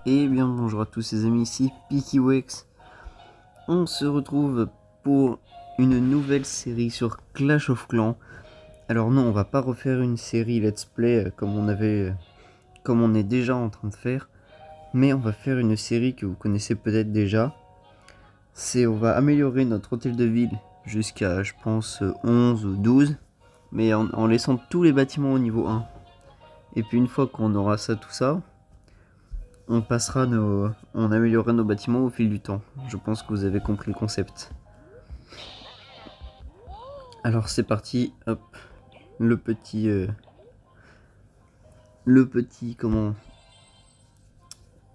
Et bien bonjour à tous les amis, ici PickyWex. On se retrouve pour une nouvelle série sur Clash of Clans. Alors non, on va pas refaire une série let's play comme on est déjà en train de faire, mais on va faire une série que vous connaissez peut-être déjà. On va améliorer notre hôtel de ville jusqu'à je pense 11 ou 12, mais en laissant tous les bâtiments au niveau 1. Et puis une fois qu'on aura tout ça, on améliorera nos bâtiments au fil du temps. Je pense que vous avez compris le concept. Alors c'est parti, hop, le petit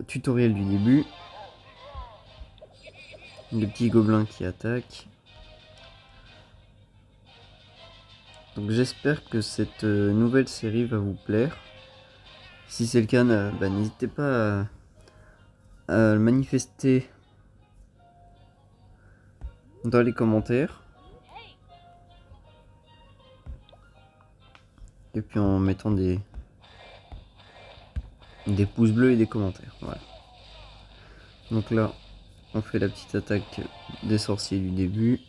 tutoriel du début. Le petit gobelin qui attaque. Donc j'espère que cette nouvelle série va vous plaire. Si c'est le cas, n'hésitez pas à le manifester dans les commentaires. Et puis en mettant des pouces bleus et des commentaires. Voilà. Donc là, on fait la petite attaque des sorciers du début.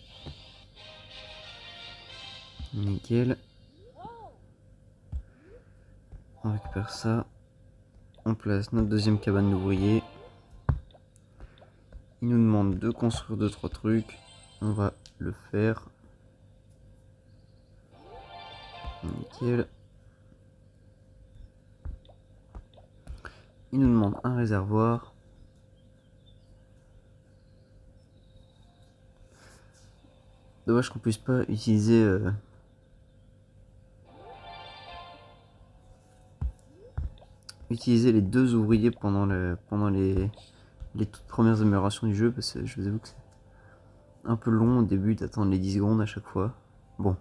Nickel. On récupère ça. On place notre deuxième cabane d'ouvriers. Il nous demande de construire 2-3 trucs. On va le faire. Nickel. Il nous demande un réservoir. Dommage qu'on puisse pas utiliser les deux ouvriers pendant les toutes premières améliorations du jeu, parce que je vous avoue que c'est un peu long au début d'attendre les 10 secondes à chaque fois. Bon,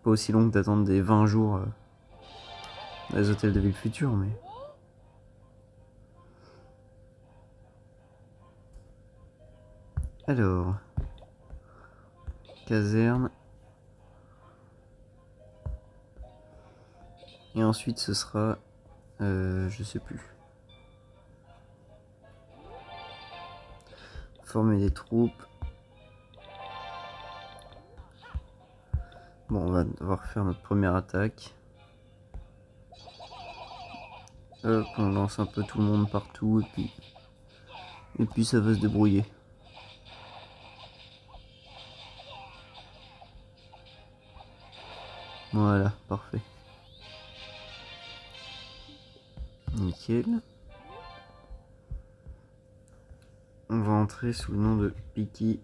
pas aussi long que d'attendre des 20 jours dans les hôtels de ville futurs, mais... Alors... Caserne. Et ensuite ce sera... je sais plus. Former des troupes. Bon, on va devoir faire notre première attaque. Hop, on lance un peu tout le monde partout et puis ça va se débrouiller. Voilà, parfait. Nickel. On va entrer sous le nom de Picky.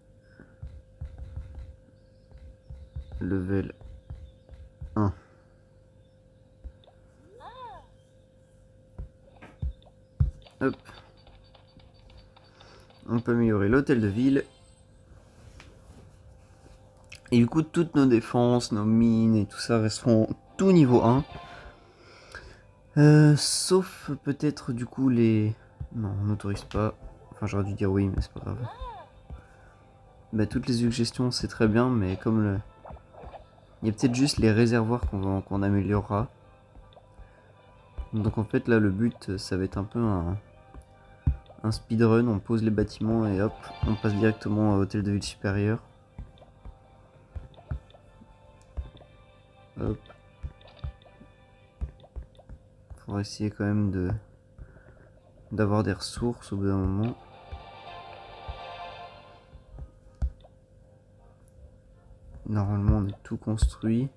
Level 1. Hop. On peut améliorer l'hôtel de ville. Et du coup, toutes nos défenses, nos mines et tout ça resteront tout niveau 1. Sauf peut-être du coup les... Non, on n'autorise pas. Enfin, j'aurais dû dire oui, mais c'est pas grave. Bah, toutes les suggestions, c'est très bien, mais comme le... Il y a peut-être juste les réservoirs qu'on améliorera. Donc en fait, là, le but, ça va être un peu un speedrun. On pose les bâtiments et hop, on passe directement à hôtel de ville supérieur. Hop. Faudra essayer quand même d'avoir des ressources au bout d'un moment. Normalement, on est tout construit.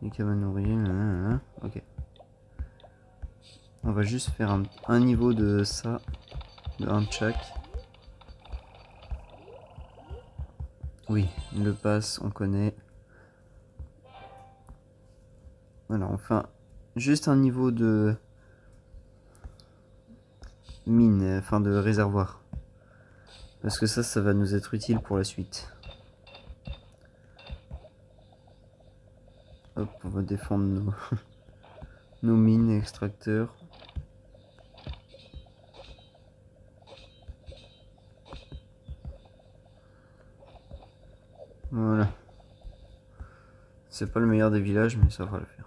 Les cabanes ouvrières, ok. On va juste faire un niveau de ça, de un de chaque. Oui, le pass, on connaît. Voilà, enfin, juste un niveau de mine, enfin de réservoir. Parce que ça va nous être utile pour la suite. Hop, on va défendre nos mines et extracteurs. Voilà. C'est pas le meilleur des villages, mais ça va le faire.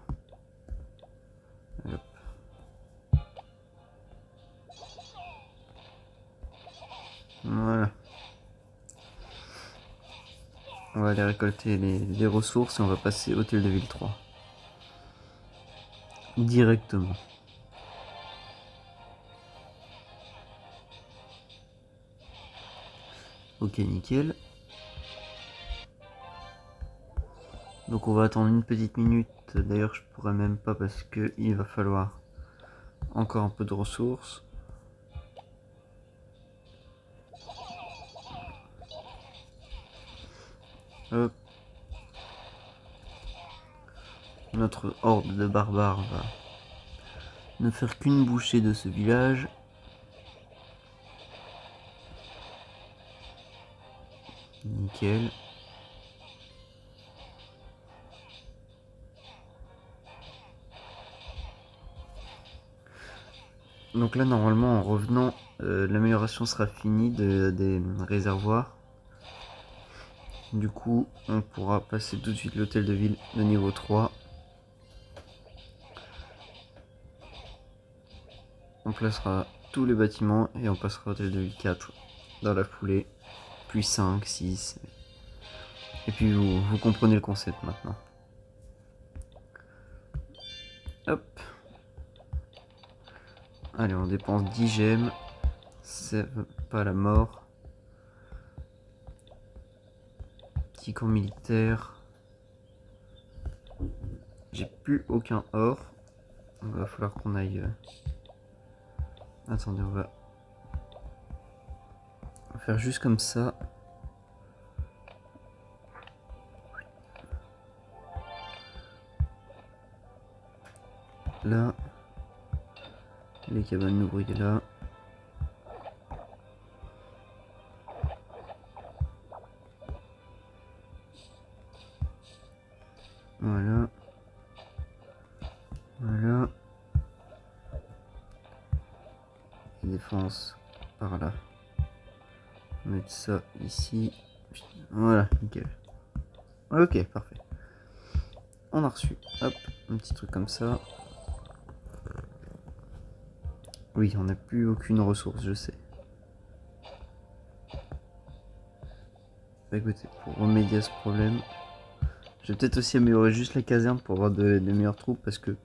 Hop. On va aller récolter les ressources et on va passer Hôtel de Ville 3. Directement. Ok, nickel. Donc on va attendre une petite minute. D'ailleurs, je pourrais même pas parce que il va falloir encore un peu de ressources. Hop. Notre horde de barbares va ne faire qu'une bouchée de ce village. Nickel. Donc là, normalement, en revenant, l'amélioration sera finie des réservoirs. Du coup, on pourra passer tout de suite l'hôtel de ville de niveau 3. On placera tous les bâtiments et on passera hôtel de ville 4 dans la foulée. Puis 5, 6. Et puis vous comprenez le concept maintenant. Hop. Allez, on dépense 10 gemmes. C'est pas la mort. Petit camp militaire. J'ai plus aucun or. Il va falloir qu'on aille... Attendez, on va faire juste comme ça. Là. Les cabanes d'ouvriers là. Voilà. Voilà. Et défense par là. Mettre ça ici. Voilà, nickel. Ok, parfait. On a reçu. Hop, un petit truc comme ça. Oui, on n'a plus aucune ressource, je sais. Bah écoutez, pour remédier à ce problème, je vais peut-être aussi améliorer juste la caserne pour avoir de meilleures troupes parce que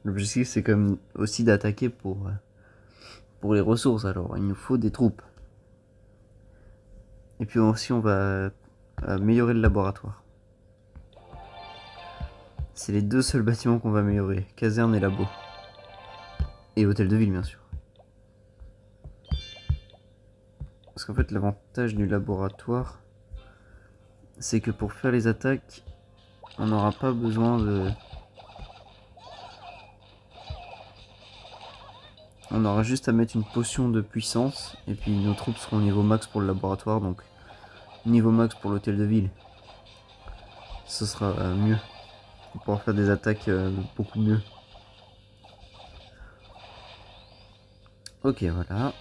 l'objectif c'est quand même aussi d'attaquer pour les ressources. Alors il nous faut des troupes. Et puis aussi on va améliorer le laboratoire. C'est les deux seuls bâtiments qu'on va améliorer, caserne et labo. Et hôtel de ville bien sûr. Parce qu'en fait l'avantage du laboratoire, c'est que pour faire les attaques, on n'aura pas besoin de... On aura juste à mettre une potion de puissance, et puis nos troupes seront au niveau max pour le laboratoire, donc niveau max pour l'hôtel de ville. Ce sera mieux. On pourra faire des attaques beaucoup mieux. Ok, voilà.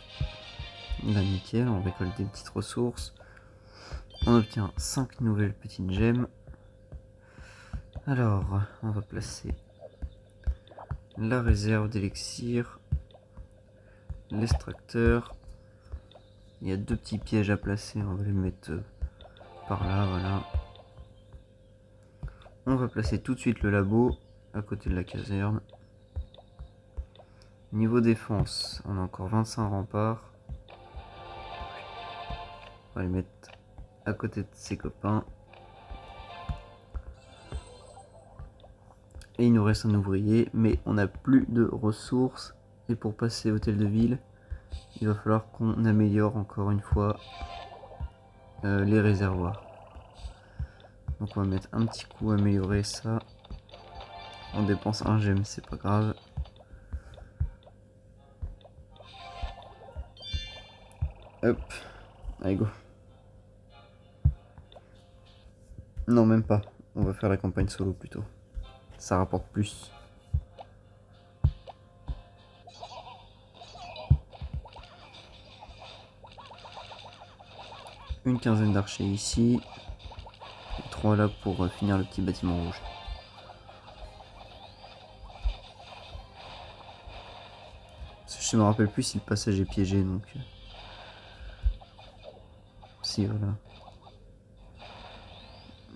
Là, nickel, on récolte des petites ressources. On obtient 5 nouvelles petites gemmes. Alors, on va placer la réserve d'élixir, l'extracteur. Il y a deux petits pièges à placer, on va les mettre par là, voilà. On va placer tout de suite le labo à côté de la caserne. Niveau défense, on a encore 25 remparts. On va les mettre à côté de ses copains. Et il nous reste un ouvrier, mais on n'a plus de ressources. Et pour passer hôtel de ville, il va falloir qu'on améliore encore une fois les réservoirs. Donc on va mettre un petit coup à améliorer ça. On dépense un gemme, c'est pas grave. Hop, allez go. Non, même pas. On va faire la campagne solo plutôt. Ça rapporte plus. Une quinzaine d'archers ici. Et 3 là pour finir le petit bâtiment rouge. Je me rappelle plus si le passage est piégé donc. Si voilà.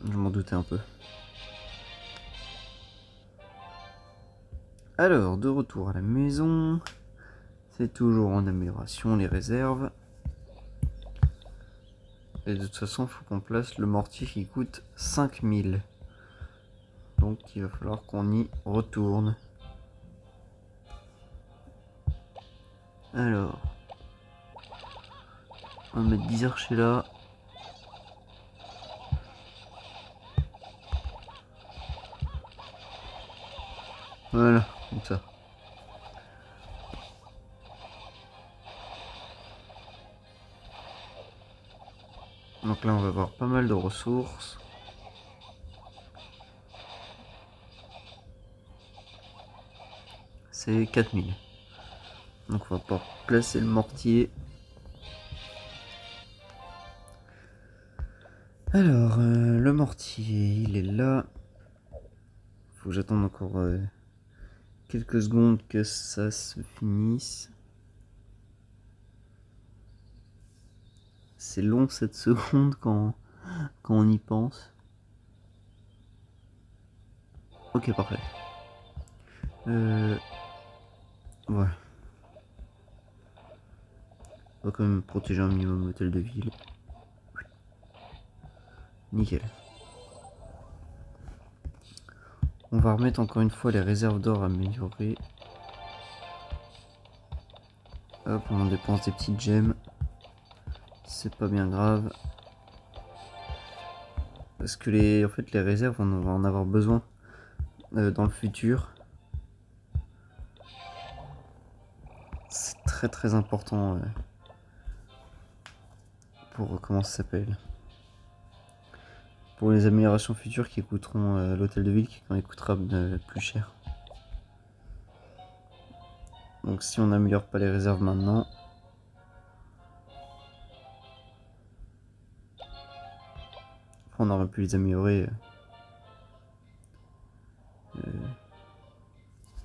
Je m'en doutais un peu. Alors, de retour à la maison. C'est toujours en amélioration les réserves. Et de toute façon, il faut qu'on place le mortier qui coûte 5000. Donc il va falloir qu'on y retourne. Alors, on va mettre 10 archers là. Voilà, comme ça. Donc là, on va avoir pas mal de ressources. C'est 4000. Donc on va pouvoir placer le mortier. Alors, le mortier, il est là. Faut que j'attende encore quelques secondes que ça se finisse. C'est long cette seconde quand on y pense. Ok, parfait. Voilà. On va quand même protéger un minimum l'hôtel de ville. Nickel. On va remettre encore une fois les réserves d'or améliorées. Hop, on dépense des petites gemmes. C'est pas bien grave. Parce que en fait, les réserves, on va en avoir besoin dans le futur. C'est très très important pour comment ça s'appelle. Pour les améliorations futures qui coûteront l'hôtel de ville qui quand il coûtera plus cher. Donc si on n'améliore pas les réserves maintenant, on aurait pu les améliorer.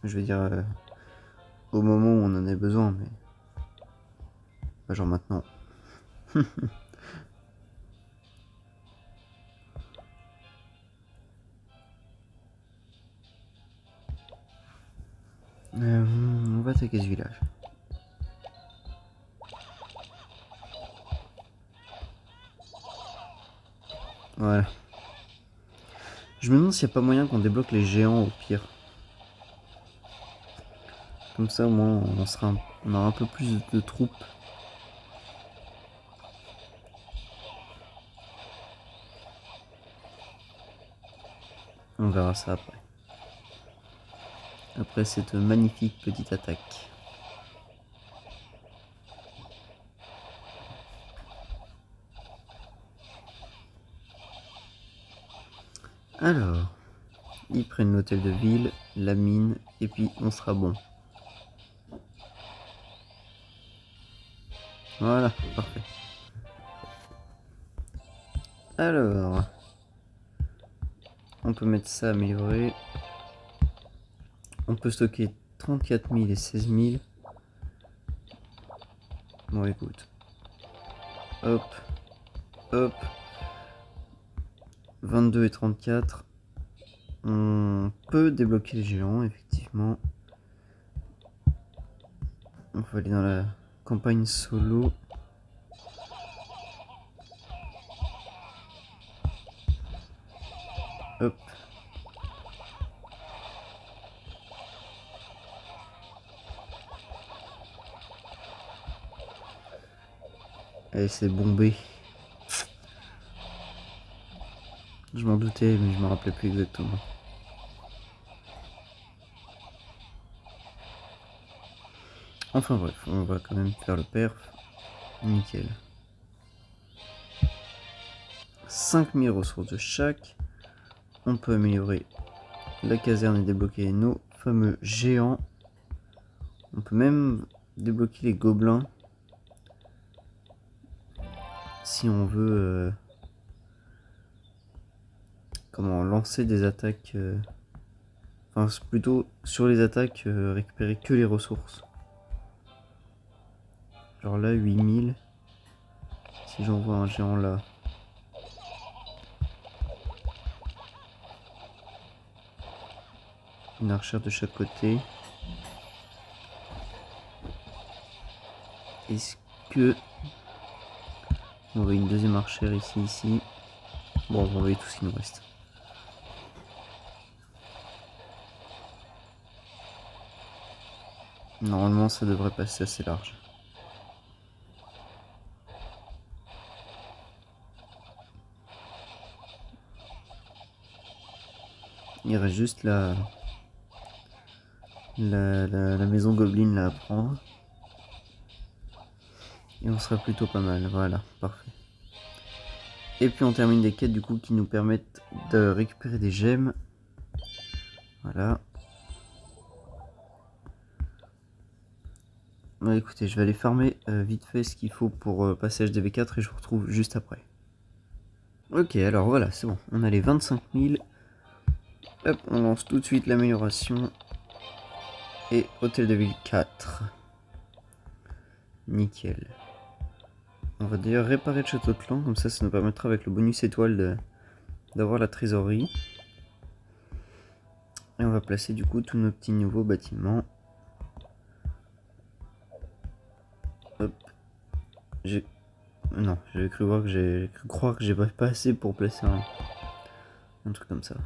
Je veux dire au moment où on en a besoin, mais pas genre maintenant. On va attaquer ce village. Voilà. Je me demande s'il n'y a pas moyen qu'on débloque les géants au pire. Comme ça au moins on aura un peu plus de troupes. On verra ça après. Après cette magnifique petite attaque. Alors, ils prennent l'hôtel de ville, la mine, et puis on sera bon. Voilà, parfait. Alors, on peut mettre ça amélioré. On peut stocker 34 000 et 16 000. Bon, écoute. Hop, hop. 22 et 34. On peut débloquer les géants, effectivement. On va aller dans la campagne solo. Hop. Allez, c'est bombé. Je m'en doutais, mais je me rappelais plus exactement. Enfin bref, on va quand même faire le perf. Nickel. 5000 ressources de chaque. On peut améliorer la caserne et débloquer nos fameux géants. On peut même débloquer les gobelins. Si on veut comment lancer des attaques. Enfin, c'est plutôt sur les attaques récupérer que les ressources. Genre là, 8000. Si j'envoie un géant là. Une archère de chaque côté. Est-ce que... On va une deuxième archère ici. Bon, on va envoyer tout ce qui nous reste. Normalement, ça devrait passer assez large. Il reste juste la maison Goblin là à prendre. Et on sera plutôt pas mal. Voilà, parfait. Et puis on termine des quêtes du coup qui nous permettent de récupérer des gemmes. Voilà. Bon, écoutez, je vais aller farmer vite fait ce qu'il faut pour passer HDV4 et je vous retrouve juste après. Ok, alors voilà, c'est bon. On a les 25 000. Hop, on lance tout de suite l'amélioration. Et hôtel de ville 4. Nickel. On va d'ailleurs réparer le château de clan, comme ça nous permettra avec le bonus étoile d'avoir la trésorerie. Et on va placer du coup tous nos petits nouveaux bâtiments. Hop. Non, j'avais cru croire que j'ai pas assez pour placer un truc comme ça.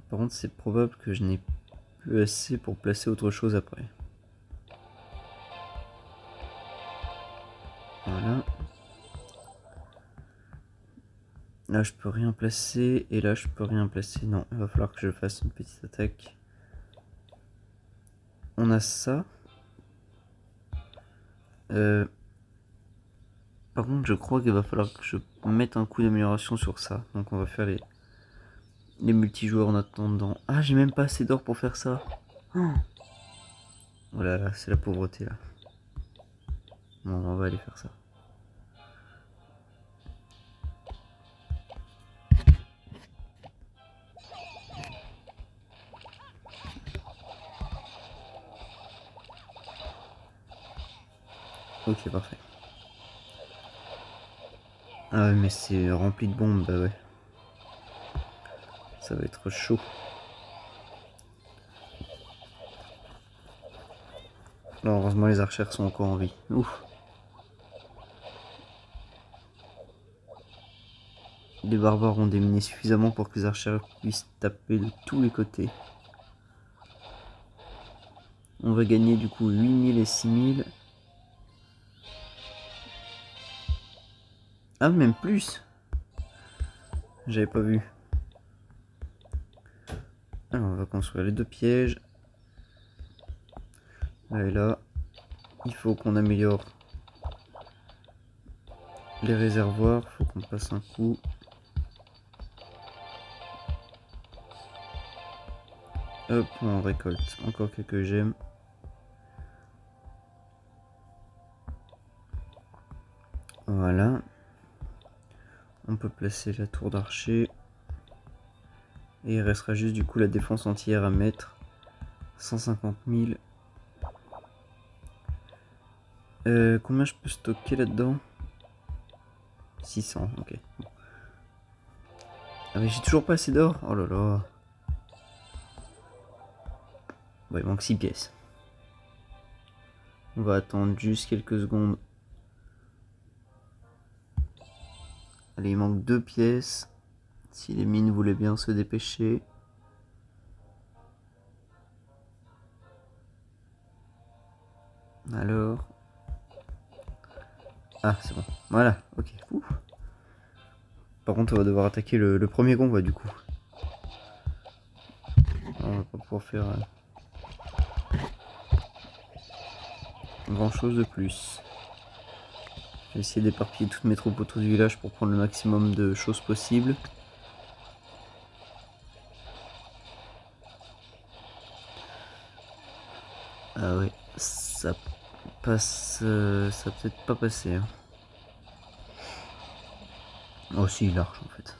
Par contre, c'est probable que je n'ai plus assez pour placer autre chose après. Voilà. Là, je peux rien placer. Et là, je peux rien placer. Non, il va falloir que je fasse une petite attaque. On a ça. Par contre, je crois qu'il va falloir que je mette un coup d'amélioration sur ça. Donc, on va faire les multijoueurs en attendant. Ah, j'ai même pas assez d'or pour faire ça. Oh là là, c'est la pauvreté là. Bon, on va aller faire ça. Ok, parfait. Ah ouais, mais c'est rempli de bombes, bah ouais. Ça va être chaud. Non, heureusement les archères sont encore en vie. Ouf. Les barbares ont déminé suffisamment pour que les archères puissent taper de tous les côtés. On va gagner du coup 8000 et 6000. Ah, même plus. J'avais pas vu. Alors on va construire les deux pièges. Là et là. Il faut qu'on améliore les réservoirs. Il faut qu'on passe un coup. Hop, on récolte encore quelques gemmes. Voilà. On peut placer la tour d'archer. Et il restera juste du coup la défense entière à mettre. 150 000. Combien je peux stocker là-dedans? 600, ok. Ah mais j'ai toujours pas assez d'or. Oh là là. Bon, il manque 6 pièces. On va attendre juste quelques secondes. Allez, il manque 2 pièces. Si les mines voulaient bien se dépêcher. Alors. Ah, c'est bon. Voilà, ok. Ouf. Par contre, on va devoir attaquer le premier convoi du coup. On va pas pouvoir faire grand chose de plus. Je vais essayer d'éparpiller toutes mes troupes autour du village pour prendre le maximum de choses possibles. Ah ouais, ça passe. Ça peut-être pas passer. Hein. Oh si, large en fait.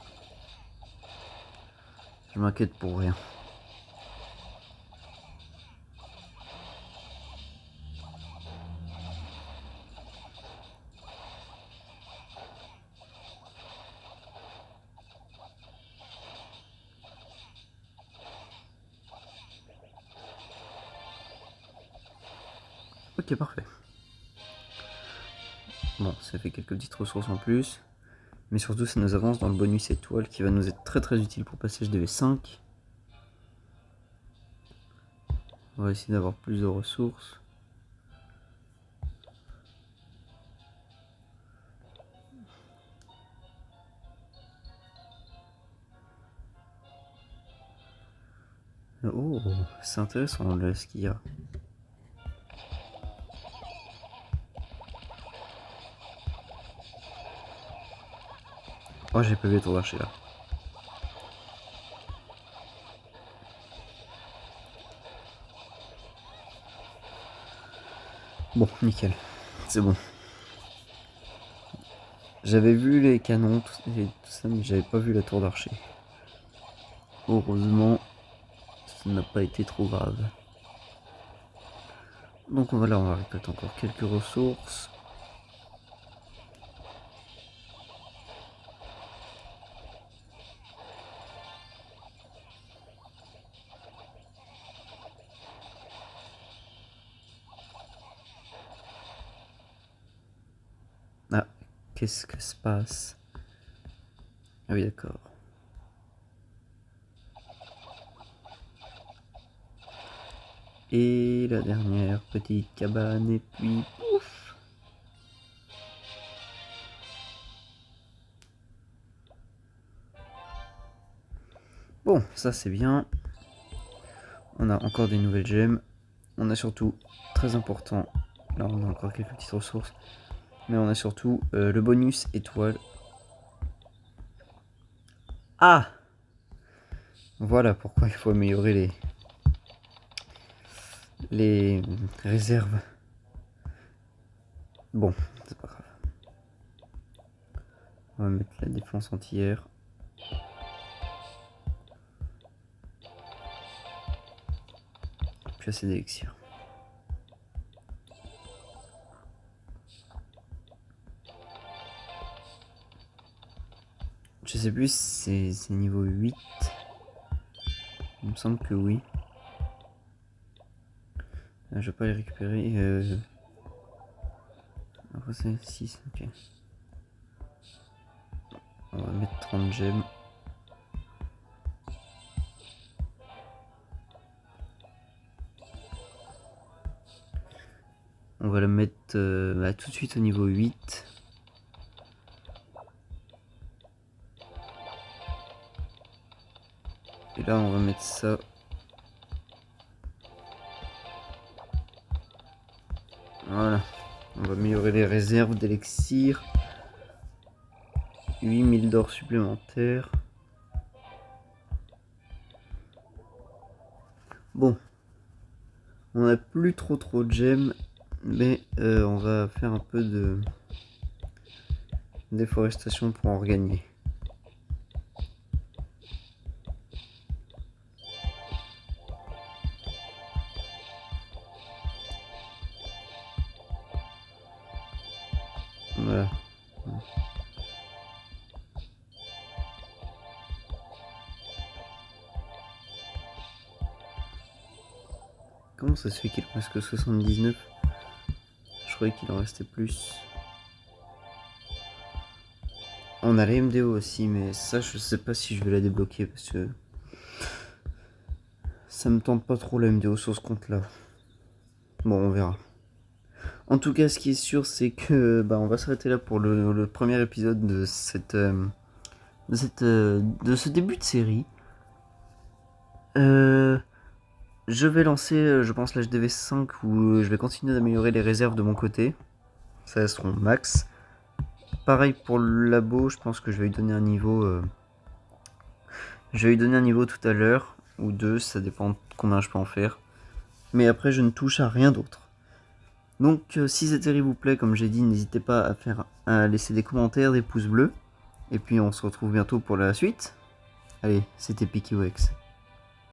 Je m'inquiète pour rien. Ok, parfait. Bon, ça fait quelques petites ressources en plus. Mais surtout, ça nous avance dans le bonus étoile qui va nous être très très utile pour passer HDV5. On va essayer d'avoir plus de ressources. Oh, c'est intéressant là, ce qu'il y a. Oh, j'ai pas vu le tour d'archer là. Bon, nickel. C'est bon. J'avais vu les canons et tout ça, mais j'avais pas vu la tour d'archer. Heureusement, ça n'a pas été trop grave. Donc on va récolter encore quelques ressources. Ah, qu'est-ce que se passe? Ah oui, d'accord. Et la dernière petite cabane, et puis pouf! Bon, ça c'est bien. On a encore des nouvelles gemmes. On a surtout, très important, là on a encore quelques petites ressources, mais on a surtout le bonus étoile. Ah! Voilà pourquoi il faut améliorer les réserves. Bon, c'est pas grave. On va mettre la défense anti-air. Puis assez d'élixir. Je sais plus si c'est niveau 8. Il me semble que oui. Je vais pas les récupérer. Après c'est 6, ok. On va mettre 30 gemmes. On va la mettre tout de suite au niveau 8. Et là on va mettre ça. Voilà. On va améliorer les réserves d'élixir. 8000 d'or supplémentaires. Bon. On n'a plus trop de gemmes. Mais on va faire un peu de déforestation pour en regagner. Voilà. Comment ça se fait qu'il en reste que 79? Je croyais qu'il en restait plus. On a la MDO aussi, mais ça je sais pas si je vais la débloquer parce que ça me tente pas trop la MDO sur ce compte là. Bon, on verra. En tout cas, ce qui est sûr, c'est que on va s'arrêter là pour le premier épisode de de ce début de série. Je vais lancer, je pense, l'HDV 5 où je vais continuer d'améliorer les réserves de mon côté. Ça seront max. Pareil pour le labo, je pense que je vais lui donner un niveau. Je vais lui donner un niveau tout à l'heure, ou deux, ça dépend de combien je peux en faire. Mais après, je ne touche à rien d'autre. Donc, si cette série vous plaît, comme j'ai dit, n'hésitez pas à laisser des commentaires, des pouces bleus. Et puis, on se retrouve bientôt pour la suite. Allez, c'était PickyWex.